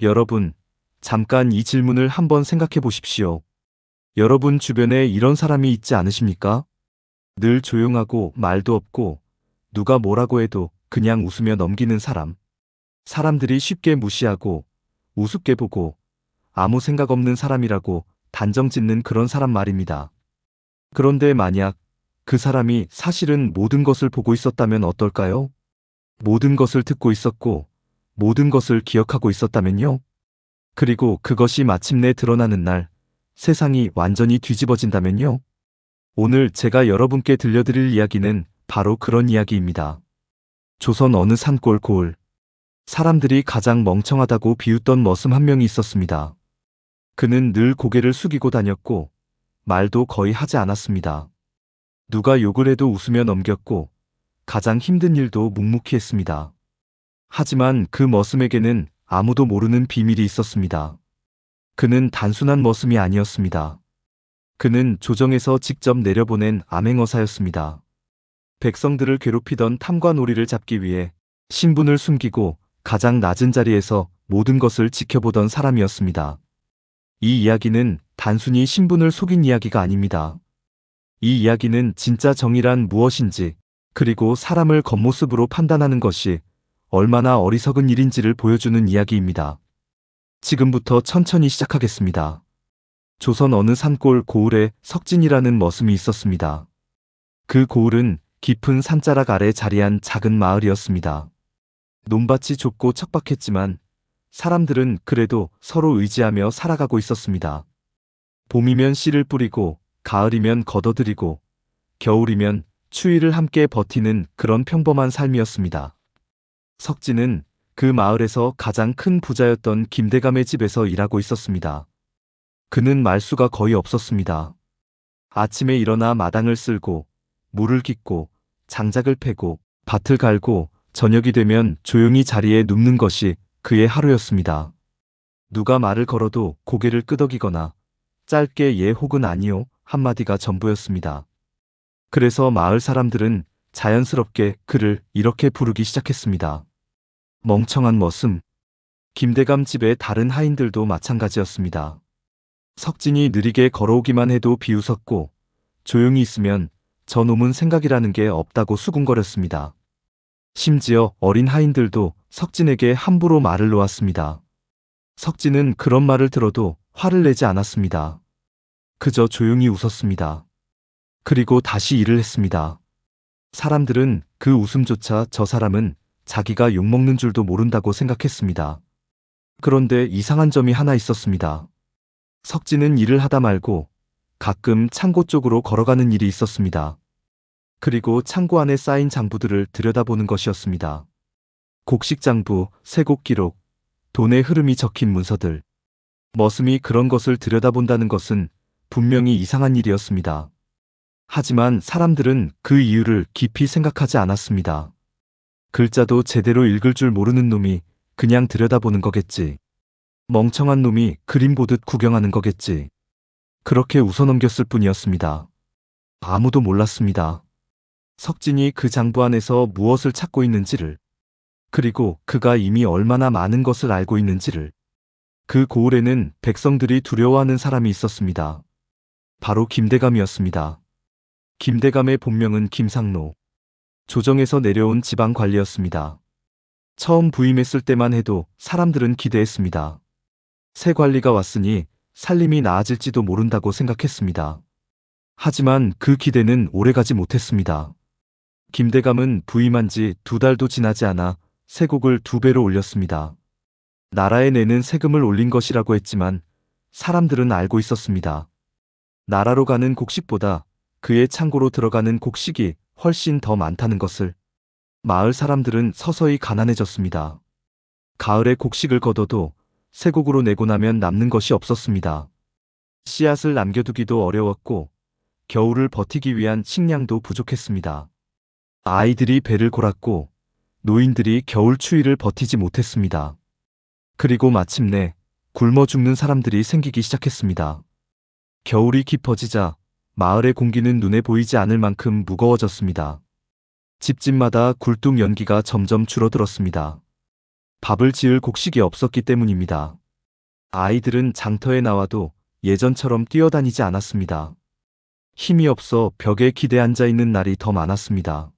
여러분, 잠깐 이 질문을 한번 생각해 보십시오. 여러분 주변에 이런 사람이 있지 않으십니까? 늘 조용하고 말도 없고 누가 뭐라고 해도 그냥 웃으며 넘기는 사람. 사람들이 쉽게 무시하고 우습게 보고 아무 생각 없는 사람이라고 단정 짓는 그런 사람 말입니다. 그런데 만약 그 사람이 사실은 모든 것을 보고 있었다면 어떨까요? 모든 것을 듣고 있었고 모든 것을 기억하고 있었다면요? 그리고 그것이 마침내 드러나는 날 세상이 완전히 뒤집어진다면요? 오늘 제가 여러분께 들려드릴 이야기는 바로 그런 이야기입니다. 조선 어느 산골 고을. 사람들이 가장 멍청하다고 비웃던 머슴 한 명이 있었습니다. 그는 늘 고개를 숙이고 다녔고 말도 거의 하지 않았습니다. 누가 욕을 해도 웃으며 넘겼고 가장 힘든 일도 묵묵히 했습니다. 하지만 그 머슴에게는 아무도 모르는 비밀이 있었습니다. 그는 단순한 머슴이 아니었습니다. 그는 조정에서 직접 내려보낸 암행어사였습니다. 백성들을 괴롭히던 탐관오리를 잡기 위해 신분을 숨기고 가장 낮은 자리에서 모든 것을 지켜보던 사람이었습니다. 이 이야기는 단순히 신분을 속인 이야기가 아닙니다. 이 이야기는 진짜 정의란 무엇인지, 그리고 사람을 겉모습으로 판단하는 것이 얼마나 어리석은 일인지를 보여주는 이야기입니다. 지금부터 천천히 시작하겠습니다. 조선 어느 산골 고을에 석진이라는 머슴이 있었습니다. 그 고을은 깊은 산자락 아래 자리한 작은 마을이었습니다. 논밭이 좁고 척박했지만 사람들은 그래도 서로 의지하며 살아가고 있었습니다. 봄이면 씨를 뿌리고 가을이면 걷어들이고 겨울이면 추위를 함께 버티는 그런 평범한 삶이었습니다. 석진은 그 마을에서 가장 큰 부자였던 김대감의 집에서 일하고 있었습니다. 그는 말수가 거의 없었습니다. 아침에 일어나 마당을 쓸고 물을 깃고 장작을 패고 밭을 갈고 저녁이 되면 조용히 자리에 눕는 것이 그의 하루였습니다. 누가 말을 걸어도 고개를 끄덕이거나 짧게 예 혹은 아니요 한마디가 전부였습니다. 그래서 마을 사람들은 자연스럽게 그를 이렇게 부르기 시작했습니다. 멍청한 머슴. 김대감 집의 다른 하인들도 마찬가지였습니다. 석진이 느리게 걸어오기만 해도 비웃었고 조용히 있으면 저놈은 생각이라는 게 없다고 수군거렸습니다. 심지어 어린 하인들도 석진에게 함부로 말을 놓았습니다. 석진은 그런 말을 들어도 화를 내지 않았습니다. 그저 조용히 웃었습니다. 그리고 다시 일을 했습니다. 사람들은 그 웃음조차 저 사람은 자기가 욕먹는 줄도 모른다고 생각했습니다. 그런데 이상한 점이 하나 있었습니다. 석진은 일을 하다 말고 가끔 창고 쪽으로 걸어가는 일이 있었습니다. 그리고 창고 안에 쌓인 장부들을 들여다보는 것이었습니다. 곡식장부, 세곡 기록, 돈의 흐름이 적힌 문서들. 머슴이 그런 것을 들여다본다는 것은 분명히 이상한 일이었습니다. 하지만 사람들은 그 이유를 깊이 생각하지 않았습니다. 글자도 제대로 읽을 줄 모르는 놈이 그냥 들여다보는 거겠지. 멍청한 놈이 그림 보듯 구경하는 거겠지. 그렇게 웃어넘겼을 뿐이었습니다. 아무도 몰랐습니다. 석진이 그 장부 안에서 무엇을 찾고 있는지를, 그리고 그가 이미 얼마나 많은 것을 알고 있는지를. 그 고을에는 백성들이 두려워하는 사람이 있었습니다. 바로 김대감이었습니다. 김대감의 본명은 김상로. 조정에서 내려온 지방 관리였습니다. 처음 부임했을 때만 해도 사람들은 기대했습니다. 새 관리가 왔으니 살림이 나아질지도 모른다고 생각했습니다. 하지만 그 기대는 오래가지 못했습니다. 김대감은 부임한 지 2달도 지나지 않아 세곡을 2배로 올렸습니다. 나라에 내는 세금을 올린 것이라고 했지만 사람들은 알고 있었습니다. 나라로 가는 곡식보다 그의 창고로 들어가는 곡식이 훨씬 더 많다는 것을. 마을 사람들은 서서히 가난해졌습니다. 가을에 곡식을 거둬도 세곡으로 내고 나면 남는 것이 없었습니다. 씨앗을 남겨두기도 어려웠고 겨울을 버티기 위한 식량도 부족했습니다. 아이들이 배를 골았고 노인들이 겨울 추위를 버티지 못했습니다. 그리고 마침내 굶어 죽는 사람들이 생기기 시작했습니다. 겨울이 깊어지자 마을의 공기는 눈에 보이지 않을 만큼 무거워졌습니다. 집집마다 굴뚝 연기가 점점 줄어들었습니다. 밥을 지을 곡식이 없었기 때문입니다. 아이들은 장터에 나와도 예전처럼 뛰어다니지 않았습니다. 힘이 없어 벽에 기대 앉아 있는 날이 더 많았습니다.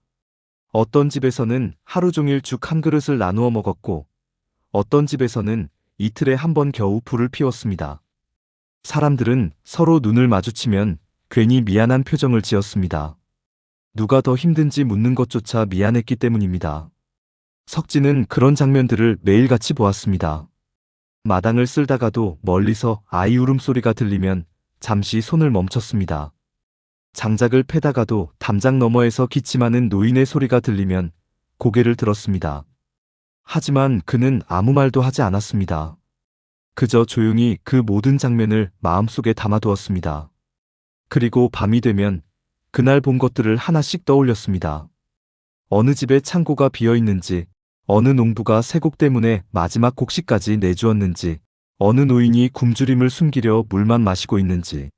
어떤 집에서는 하루 종일 죽 한 그릇을 나누어 먹었고, 어떤 집에서는 이틀에 한 번 겨우 불을 피웠습니다. 사람들은 서로 눈을 마주치면 괜히 미안한 표정을 지었습니다. 누가 더 힘든지 묻는 것조차 미안했기 때문입니다. 석진은 그런 장면들을 매일같이 보았습니다. 마당을 쓸다가도 멀리서 아이 울음소리가 들리면 잠시 손을 멈췄습니다. 장작을 패다가도 담장 너머에서 기침하는 노인의 소리가 들리면 고개를 들었습니다. 하지만 그는 아무 말도 하지 않았습니다. 그저 조용히 그 모든 장면을 마음속에 담아두었습니다. 그리고 밤이 되면 그날 본 것들을 하나씩 떠올렸습니다. 어느 집에 창고가 비어 있는지, 어느 농부가 쇠곡 때문에 마지막 곡식까지 내주었는지, 어느 노인이 굶주림을 숨기려 물만 마시고 있는지.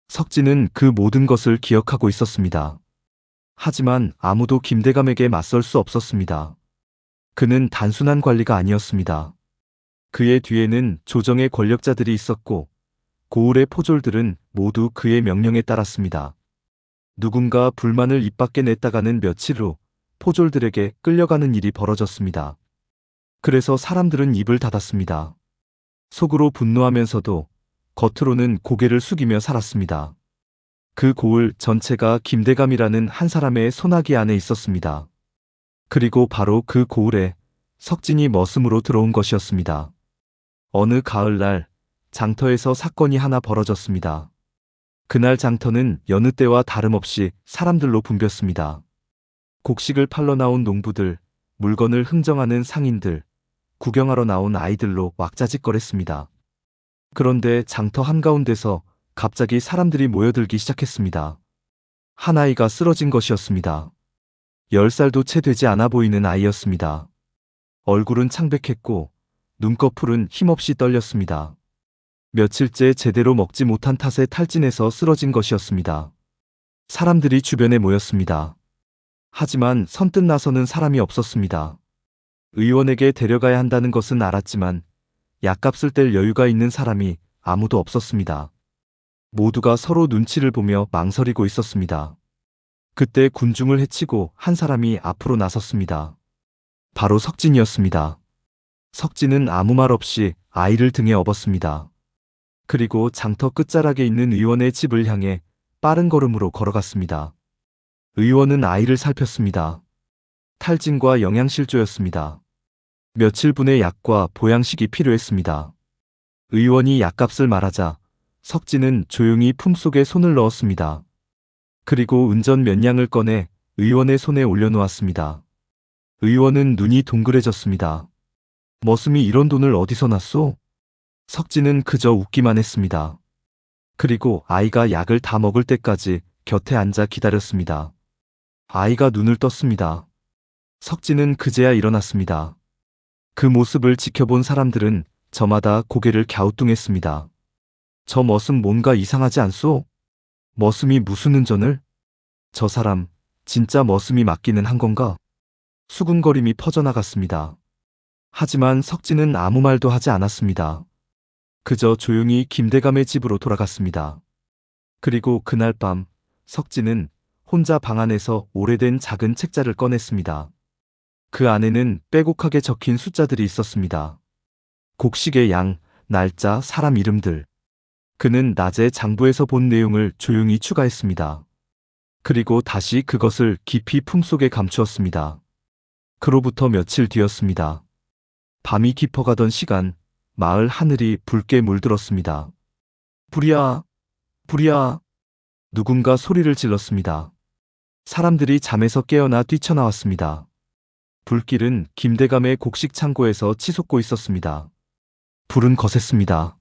석진은 그 모든 것을 기억하고 있었습니다. 하지만 아무도 김대감에게 맞설 수 없었습니다. 그는 단순한 관리가 아니었습니다. 그의 뒤에는 조정의 권력자들이 있었고, 고을의 포졸들은 모두 그의 명령에 따랐습니다. 누군가 불만을 입 밖에 냈다가는 며칠 후 포졸들에게 끌려가는 일이 벌어졌습니다. 그래서 사람들은 입을 닫았습니다. 속으로 분노하면서도 겉으로는 고개를 숙이며 살았습니다. 그 고을 전체가 김대감이라는 한 사람의 손아귀 안에 있었습니다. 그리고 바로 그 고을에 석진이 머슴으로 들어온 것이었습니다. 어느 가을날 장터에서 사건이 하나 벌어졌습니다. 그날 장터는 여느 때와 다름없이 사람들로 붐볐습니다. 곡식을 팔러 나온 농부들, 물건을 흥정하는 상인들, 구경하러 나온 아이들로 왁자지껄했습니다. 그런데 장터 한가운데서 갑자기 사람들이 모여들기 시작했습니다. 한 아이가 쓰러진 것이었습니다. 10살도 채 되지 않아 보이는 아이였습니다. 얼굴은 창백했고 눈꺼풀은 힘없이 떨렸습니다. 며칠째 제대로 먹지 못한 탓에 탈진해서 쓰러진 것이었습니다. 사람들이 주변에 모였습니다. 하지만 선뜻 나서는 사람이 없었습니다. 의원에게 데려가야 한다는 것은 알았지만 약값을 뗄 여유가 있는 사람이 아무도 없었습니다. 모두가 서로 눈치를 보며 망설이고 있었습니다. 그때 군중을 헤치고 한 사람이 앞으로 나섰습니다. 바로 석진이었습니다. 석진은 아무 말 없이 아이를 등에 업었습니다. 그리고 장터 끝자락에 있는 의원의 집을 향해 빠른 걸음으로 걸어갔습니다. 의원은 아이를 살폈습니다. 탈진과 영양실조였습니다. 며칠분의 약과 보양식이 필요했습니다. 의원이 약값을 말하자 석진은 조용히 품속에 손을 넣었습니다. 그리고 은전 몇 냥을 꺼내 의원의 손에 올려놓았습니다. 의원은 눈이 동그래졌습니다. 머슴이 이런 돈을 어디서 났소? 석진은 그저 웃기만 했습니다. 그리고 아이가 약을 다 먹을 때까지 곁에 앉아 기다렸습니다. 아이가 눈을 떴습니다. 석진은 그제야 일어났습니다. 그 모습을 지켜본 사람들은 저마다 고개를 갸우뚱했습니다. 저 머슴 뭔가 이상하지 않소? 머슴이 무슨 은전을? 저 사람 진짜 머슴이 맞기는 한 건가? 수군거림이 퍼져나갔습니다. 하지만 석진은 아무 말도 하지 않았습니다. 그저 조용히 김대감의 집으로 돌아갔습니다. 그리고 그날 밤 석진은 혼자 방 안에서 오래된 작은 책자를 꺼냈습니다. 그 안에는 빼곡하게 적힌 숫자들이 있었습니다. 곡식의 양, 날짜, 사람 이름들. 그는 낮에 장부에서 본 내용을 조용히 추가했습니다. 그리고 다시 그것을 깊이 품속에 감추었습니다. 그로부터 며칠 뒤였습니다. 밤이 깊어가던 시간, 마을 하늘이 붉게 물들었습니다. 불이야! 불이야! 누군가 소리를 질렀습니다. 사람들이 잠에서 깨어나 뛰쳐나왔습니다. 불길은 김대감의 곡식 창고에서 치솟고 있었습니다. 불은 거셌습니다.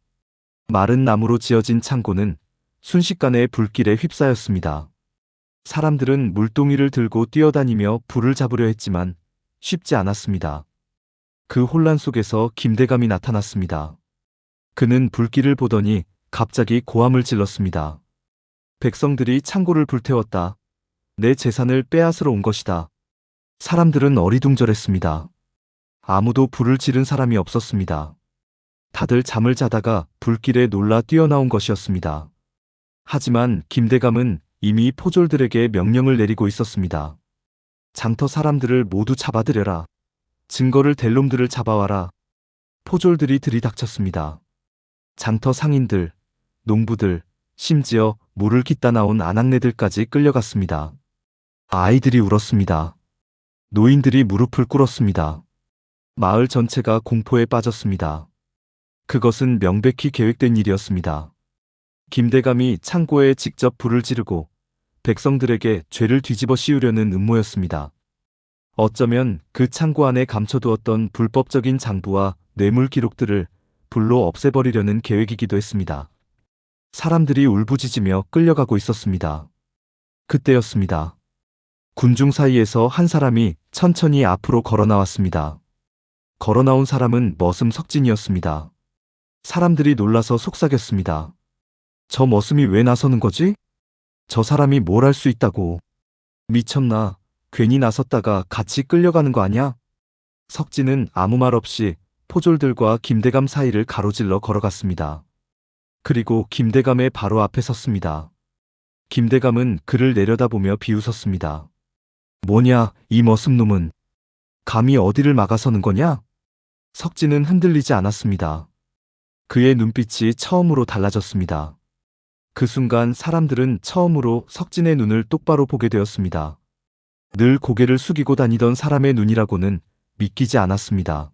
마른 나무로 지어진 창고는 순식간에 불길에 휩싸였습니다. 사람들은 물동이를 들고 뛰어다니며 불을 잡으려 했지만 쉽지 않았습니다. 그 혼란 속에서 김대감이 나타났습니다. 그는 불길을 보더니 갑자기 고함을 질렀습니다. 백성들이 창고를 불태웠다. 내 재산을 빼앗으러 온 것이다. 사람들은 어리둥절했습니다. 아무도 불을 지른 사람이 없었습니다. 다들 잠을 자다가 불길에 놀라 뛰어나온 것이었습니다. 하지만 김대감은 이미 포졸들에게 명령을 내리고 있었습니다. 장터 사람들을 모두 잡아들여라. 증거를 댈 놈들을 잡아와라. 포졸들이 들이닥쳤습니다. 장터 상인들, 농부들, 심지어 물을 깃다 나온 아낙네들까지 끌려갔습니다. 아이들이 울었습니다. 노인들이 무릎을 꿇었습니다. 마을 전체가 공포에 빠졌습니다. 그것은 명백히 계획된 일이었습니다. 김대감이 창고에 직접 불을 지르고 백성들에게 죄를 뒤집어 씌우려는 음모였습니다. 어쩌면 그 창고 안에 감춰두었던 불법적인 장부와 뇌물 기록들을 불로 없애버리려는 계획이기도 했습니다. 사람들이 울부짖으며 끌려가고 있었습니다. 그때였습니다. 군중 사이에서 한 사람이 천천히 앞으로 걸어 나왔습니다. 걸어 나온 사람은 머슴 석진이었습니다. 사람들이 놀라서 속삭였습니다. 저 머슴이 왜 나서는 거지? 저 사람이 뭘 할 수 있다고. 미쳤나? 괜히 나섰다가 같이 끌려가는 거 아냐? 석진은 아무 말 없이 포졸들과 김대감 사이를 가로질러 걸어갔습니다. 그리고 김대감의 바로 앞에 섰습니다. 김대감은 그를 내려다보며 비웃었습니다. 뭐냐, 이 머슴놈은. 감히 어디를 막아서는 거냐? 석진은 흔들리지 않았습니다. 그의 눈빛이 처음으로 달라졌습니다. 그 순간 사람들은 처음으로 석진의 눈을 똑바로 보게 되었습니다. 늘 고개를 숙이고 다니던 사람의 눈이라고는 믿기지 않았습니다.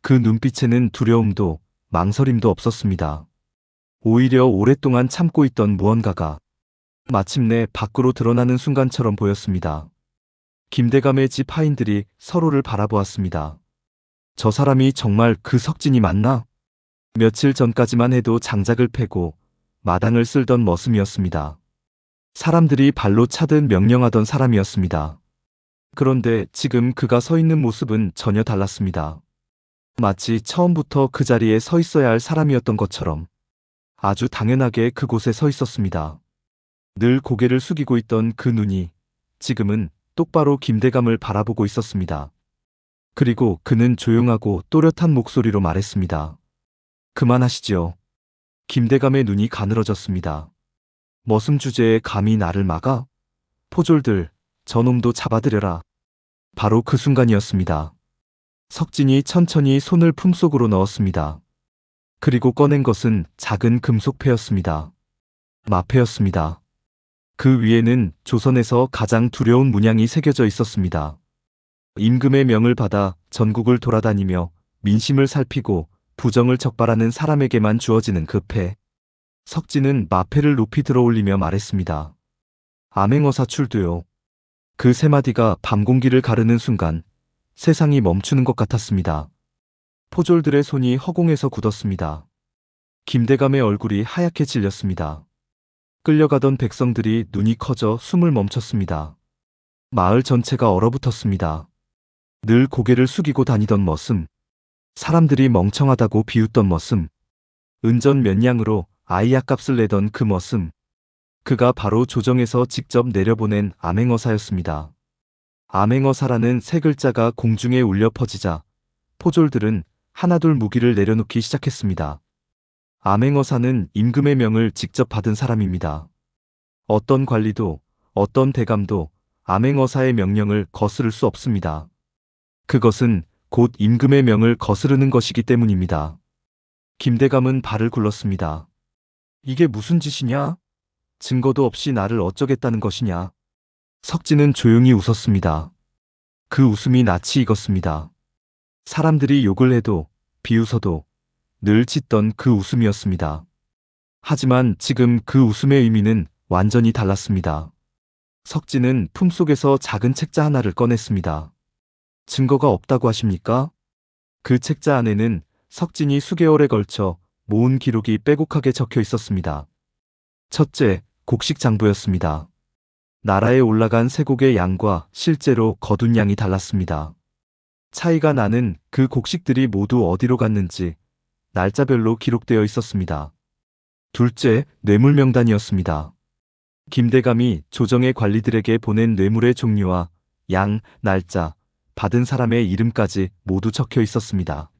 그 눈빛에는 두려움도 망설임도 없었습니다. 오히려 오랫동안 참고 있던 무언가가 마침내 밖으로 드러나는 순간처럼 보였습니다. 김대감의 집 하인들이 서로를 바라보았습니다. 저 사람이 정말 그 석진이 맞나? 며칠 전까지만 해도 장작을 패고 마당을 쓸던 머슴이었습니다. 사람들이 발로 차듯 명령하던 사람이었습니다. 그런데 지금 그가 서 있는 모습은 전혀 달랐습니다. 마치 처음부터 그 자리에 서 있어야 할 사람이었던 것처럼 아주 당연하게 그곳에 서 있었습니다. 늘 고개를 숙이고 있던 그 눈이 지금은 똑바로 김대감을 바라보고 있었습니다. 그리고 그는 조용하고 또렷한 목소리로 말했습니다. 그만하시지요. 김대감의 눈이 가늘어졌습니다. 머슴 주제에 감히 나를 막아? 포졸들, 저놈도 잡아들여라. 바로 그 순간이었습니다. 석진이 천천히 손을 품속으로 넣었습니다. 그리고 꺼낸 것은 작은 금속패였습니다. 마패였습니다. 그 위에는 조선에서 가장 두려운 문양이 새겨져 있었습니다. 임금의 명을 받아 전국을 돌아다니며 민심을 살피고 부정을 적발하는 사람에게만 주어지는 그 패. 석진은 마패를 높이 들어올리며 말했습니다. 암행어사 출두요. 그 세 마디가 밤 공기를 가르는 순간 세상이 멈추는 것 같았습니다. 포졸들의 손이 허공에서 굳었습니다. 김대감의 얼굴이 하얗게 질렸습니다. 끌려가던 백성들이 눈이 커져 숨을 멈췄습니다. 마을 전체가 얼어붙었습니다. 늘 고개를 숙이고 다니던 머슴, 사람들이 멍청하다고 비웃던 머슴, 은전 몇 냥으로 아이약값을 내던 그 머슴, 그가 바로 조정에서 직접 내려보낸 암행어사였습니다. 암행어사라는 세 글자가 공중에 울려 퍼지자 포졸들은 하나둘 무기를 내려놓기 시작했습니다. 암행어사는 임금의 명을 직접 받은 사람입니다. 어떤 관리도 어떤 대감도 암행어사의 명령을 거스를 수 없습니다. 그것은 곧 임금의 명을 거스르는 것이기 때문입니다. 김대감은 발을 굴렀습니다. 이게 무슨 짓이냐? 증거도 없이 나를 어쩌겠다는 것이냐? 석진은 조용히 웃었습니다. 그 웃음이 낯이 익었습니다. 사람들이 욕을 해도 비웃어도 늘 짓던 그 웃음이었습니다. 하지만 지금 그 웃음의 의미는 완전히 달랐습니다. 석진은 품속에서 작은 책자 하나를 꺼냈습니다. 증거가 없다고 하십니까? 그 책자 안에는 석진이 수개월에 걸쳐 모은 기록이 빼곡하게 적혀 있었습니다. 첫째, 곡식장부였습니다. 나라에 올라간 세곡의 양과 실제로 거둔 양이 달랐습니다. 차이가 나는 그 곡식들이 모두 어디로 갔는지 날짜별로 기록되어 있었습니다. 둘째, 뇌물 명단이었습니다. 김대감이 조정의 관리들에게 보낸 뇌물의 종류와 양, 날짜, 받은 사람의 이름까지 모두 적혀 있었습니다.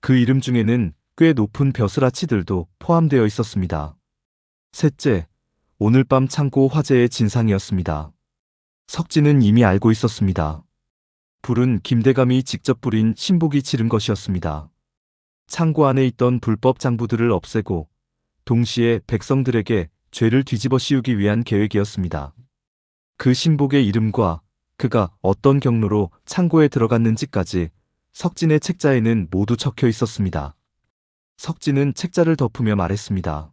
그 이름 중에는 꽤 높은 벼슬아치들도 포함되어 있었습니다. 셋째, 오늘 밤 창고 화재의 진상이었습니다. 석진은 이미 알고 있었습니다. 불은 김대감이 직접 뿌린 신복이 지른 것이었습니다. 창고 안에 있던 불법 장부들을 없애고 동시에 백성들에게 죄를 뒤집어 씌우기 위한 계획이었습니다. 그 신복의 이름과 그가 어떤 경로로 창고에 들어갔는지까지 석진의 책자에는 모두 적혀 있었습니다. 석진은 책자를 덮으며 말했습니다.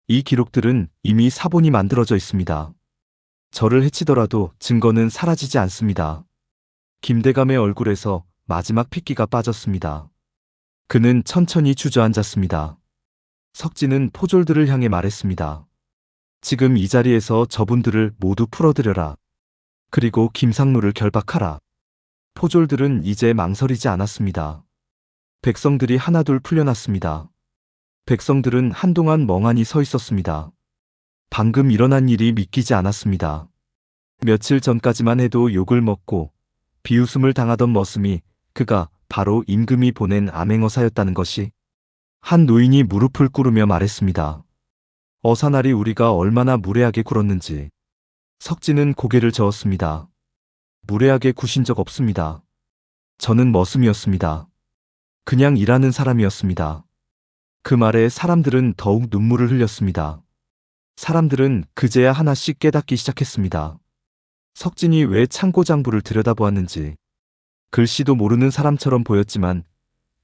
이 기록들은 이미 사본이 만들어져 있습니다. 저를 해치더라도 증거는 사라지지 않습니다. 김대감의 얼굴에서 마지막 핏기가 빠졌습니다. 그는 천천히 주저앉았습니다. 석진은 포졸들을 향해 말했습니다. 지금 이 자리에서 저분들을 모두 풀어들여라. 그리고 김상로를 결박하라. 포졸들은 이제 망설이지 않았습니다. 백성들이 하나둘 풀려났습니다. 백성들은 한동안 멍하니 서 있었습니다. 방금 일어난 일이 믿기지 않았습니다. 며칠 전까지만 해도 욕을 먹고 비웃음을 당하던 머슴이 그가 바로 임금이 보낸 암행어사였다는 것이. 한 노인이 무릎을 꿇으며 말했습니다. 어사날이 우리가 얼마나 무례하게 굴었는지. 석진은 고개를 저었습니다. 무례하게 구신 적 없습니다. 저는 머슴이었습니다. 그냥 일하는 사람이었습니다. 그 말에 사람들은 더욱 눈물을 흘렸습니다. 사람들은 그제야 하나씩 깨닫기 시작했습니다. 석진이 왜 창고 장부를 들여다보았는지. 글씨도 모르는 사람처럼 보였지만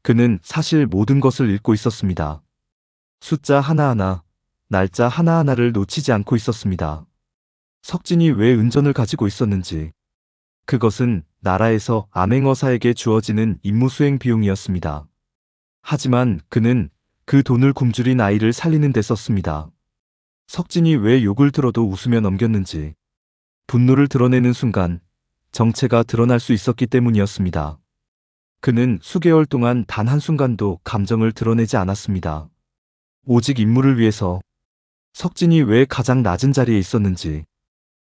그는 사실 모든 것을 읽고 있었습니다. 숫자 하나하나, 날짜 하나하나를 놓치지 않고 있었습니다. 석진이 왜 은전을 가지고 있었는지. 그것은 나라에서 암행어사에게 주어지는 임무 수행 비용이었습니다. 하지만 그는 그 돈을 굶주린 아이를 살리는 데 썼습니다. 석진이 왜 욕을 들어도 웃으며 넘겼는지. 분노를 드러내는 순간 정체가 드러날 수 있었기 때문이었습니다. 그는 수개월 동안 단 한순간도 감정을 드러내지 않았습니다. 오직 임무를 위해서. 석진이 왜 가장 낮은 자리에 있었는지.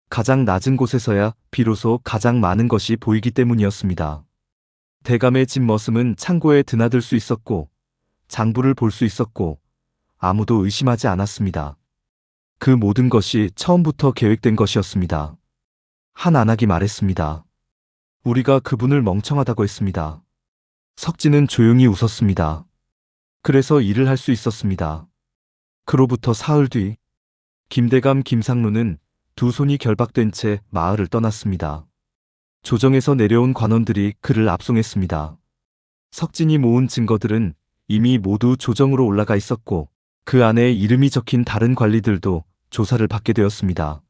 가장 낮은 곳에서야 비로소 가장 많은 것이 보이기 때문이었습니다. 대감의 집 머슴은 창고에 드나들 수 있었고 장부를 볼 수 있었고 아무도 의심하지 않았습니다. 그 모든 것이 처음부터 계획된 것이었습니다. 한 안악이 말했습니다. 우리가 그분을 멍청하다고 했습니다. 석진은 조용히 웃었습니다. 그래서 일을 할 수 있었습니다. 그로부터 사흘 뒤 김대감 김상로는 두 손이 결박된 채 마을을 떠났습니다. 조정에서 내려온 관원들이 그를 압송했습니다. 석진이 모은 증거들은 이미 모두 조정으로 올라가 있었고 그 안에 이름이 적힌 다른 관리들도 조사를 받게 되었습니다.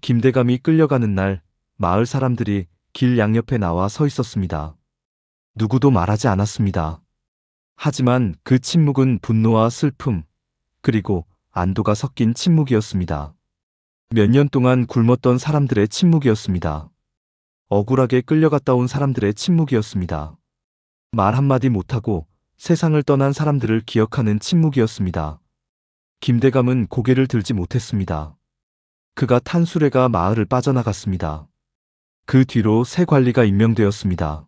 김대감이 끌려가는 날 마을 사람들이 길 양옆에 나와 서 있었습니다. 누구도 말하지 않았습니다. 하지만 그 침묵은 분노와 슬픔 그리고 안도가 섞인 침묵이었습니다. 몇 년 동안 굶었던 사람들의 침묵이었습니다. 억울하게 끌려갔다 온 사람들의 침묵이었습니다. 말 한마디 못하고 세상을 떠난 사람들을 기억하는 침묵이었습니다. 김대감은 고개를 들지 못했습니다. 그가 탄 수레가 마을을 빠져나갔습니다. 그 뒤로 새 관리가 임명되었습니다.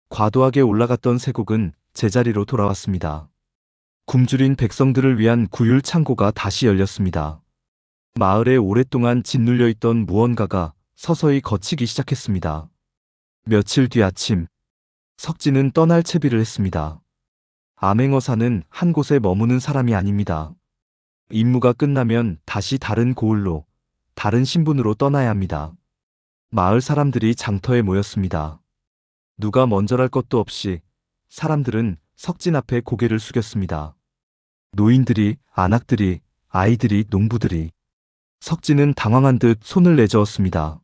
과도하게 올라갔던 세곡은 제자리로 돌아왔습니다. 굶주린 백성들을 위한 구휼 창고가 다시 열렸습니다. 마을에 오랫동안 짓눌려 있던 무언가가 서서히 걷히기 시작했습니다. 며칠 뒤 아침, 석진은 떠날 채비를 했습니다. 암행어사는 한 곳에 머무는 사람이 아닙니다. 임무가 끝나면 다시 다른 고을로, 다른 신분으로 떠나야 합니다. 마을 사람들이 장터에 모였습니다. 누가 먼저랄 것도 없이 사람들은 석진 앞에 고개를 숙였습니다. 노인들이, 안악들이, 아이들이, 농부들이. 석진은 당황한 듯 손을 내저었습니다.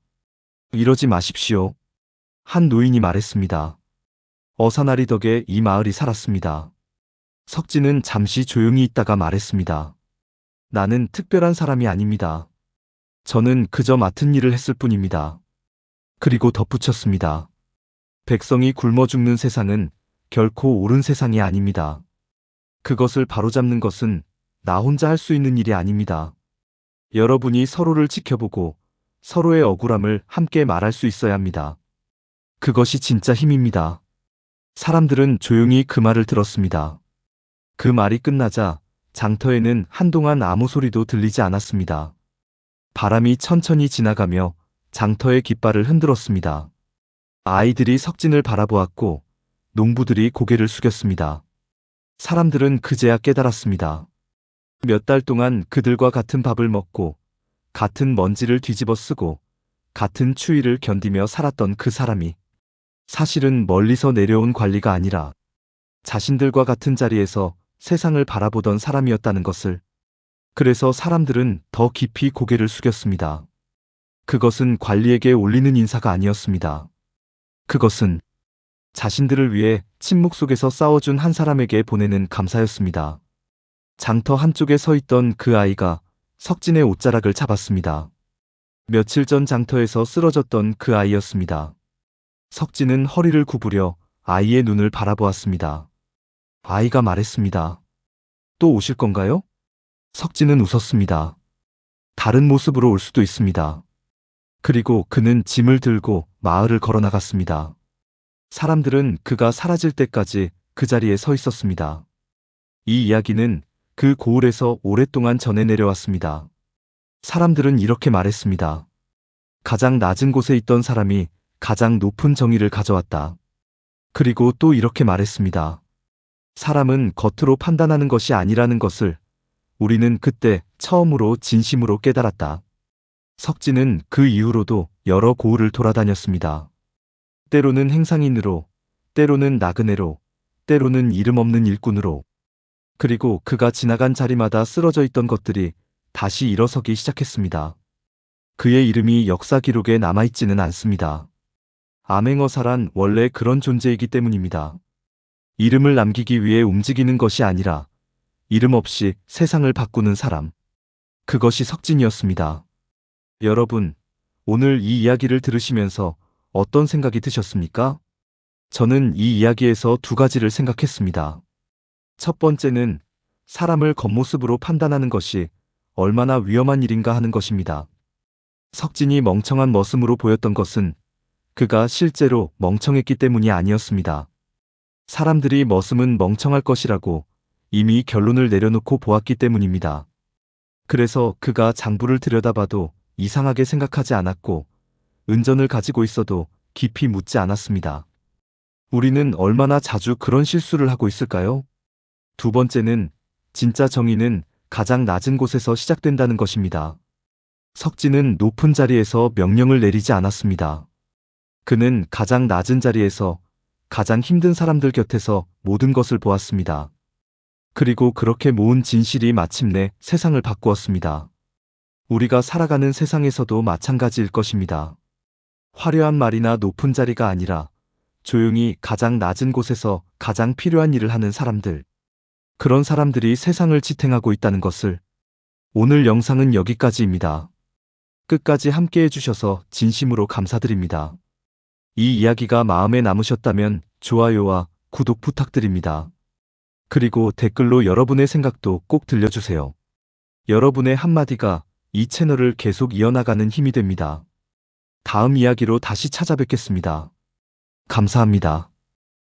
이러지 마십시오. 한 노인이 말했습니다. 어사나리 덕에 이 마을이 살았습니다. 석진은 잠시 조용히 있다가 말했습니다. 나는 특별한 사람이 아닙니다. 저는 그저 맡은 일을 했을 뿐입니다. 그리고 덧붙였습니다. 백성이 굶어 죽는 세상은 결코 옳은 세상이 아닙니다. 그것을 바로잡는 것은 나 혼자 할 수 있는 일이 아닙니다. 여러분이 서로를 지켜보고 서로의 억울함을 함께 말할 수 있어야 합니다. 그것이 진짜 힘입니다. 사람들은 조용히 그 말을 들었습니다. 그 말이 끝나자 장터에는 한동안 아무 소리도 들리지 않았습니다. 바람이 천천히 지나가며 장터의 깃발을 흔들었습니다. 아이들이 석진을 바라보았고 농부들이 고개를 숙였습니다. 사람들은 그제야 깨달았습니다. 몇 달 동안 그들과 같은 밥을 먹고 같은 먼지를 뒤집어 쓰고 같은 추위를 견디며 살았던 그 사람이 사실은 멀리서 내려온 관리가 아니라 자신들과 같은 자리에서 세상을 바라보던 사람이었다는 것을. 그래서 사람들은 더 깊이 고개를 숙였습니다. 그것은 관리에게 올리는 인사가 아니었습니다. 그것은 자신들을 위해 침묵 속에서 싸워준 한 사람에게 보내는 감사였습니다. 장터 한쪽에 서 있던 그 아이가 석진의 옷자락을 잡았습니다. 며칠 전 장터에서 쓰러졌던 그 아이였습니다. 석진은 허리를 구부려 아이의 눈을 바라보았습니다. 아이가 말했습니다. 또 오실 건가요? 석진은 웃었습니다. 다른 모습으로 올 수도 있습니다. 그리고 그는 짐을 들고 마을을 걸어 나갔습니다. 사람들은 그가 사라질 때까지 그 자리에 서 있었습니다. 이 이야기는 그 고을에서 오랫동안 전해 내려왔습니다. 사람들은 이렇게 말했습니다. 가장 낮은 곳에 있던 사람이 가장 높은 정의를 가져왔다. 그리고 또 이렇게 말했습니다. 사람은 겉으로 판단하는 것이 아니라는 것을 우리는 그때 처음으로 진심으로 깨달았다. 석진은 그 이후로도 여러 고을을 돌아다녔습니다. 때로는 행상인으로, 때로는 나그네로, 때로는 이름 없는 일꾼으로. 그리고 그가 지나간 자리마다 쓰러져 있던 것들이 다시 일어서기 시작했습니다. 그의 이름이 역사 기록에 남아있지는 않습니다. 암행어사란 원래 그런 존재이기 때문입니다. 이름을 남기기 위해 움직이는 것이 아니라 이름 없이 세상을 바꾸는 사람. 그것이 석진이었습니다. 여러분, 오늘 이 이야기를 들으시면서 어떤 생각이 드셨습니까? 저는 이 이야기에서 두 가지를 생각했습니다. 첫 번째는 사람을 겉모습으로 판단하는 것이 얼마나 위험한 일인가 하는 것입니다. 석진이 멍청한 머슴으로 보였던 것은 그가 실제로 멍청했기 때문이 아니었습니다. 사람들이 머슴은 멍청할 것이라고 이미 결론을 내려놓고 보았기 때문입니다. 그래서 그가 장부를 들여다봐도 이상하게 생각하지 않았고 은전을 가지고 있어도 깊이 묻지 않았습니다. 우리는 얼마나 자주 그런 실수를 하고 있을까요? 두 번째는 진짜 정의는 가장 낮은 곳에서 시작된다는 것입니다. 석진은 높은 자리에서 명령을 내리지 않았습니다. 그는 가장 낮은 자리에서 가장 힘든 사람들 곁에서 모든 것을 보았습니다. 그리고 그렇게 모은 진실이 마침내 세상을 바꾸었습니다. 우리가 살아가는 세상에서도 마찬가지일 것입니다. 화려한 말이나 높은 자리가 아니라 조용히 가장 낮은 곳에서 가장 필요한 일을 하는 사람들. 그런 사람들이 세상을 지탱하고 있다는 것을. 오늘 영상은 여기까지입니다. 끝까지 함께 해주셔서 진심으로 감사드립니다. 이 이야기가 마음에 남으셨다면 좋아요와 구독 부탁드립니다. 그리고 댓글로 여러분의 생각도 꼭 들려주세요. 여러분의 한마디가 이 채널을 계속 이어나가는 힘이 됩니다. 다음 이야기로 다시 찾아뵙겠습니다. 감사합니다.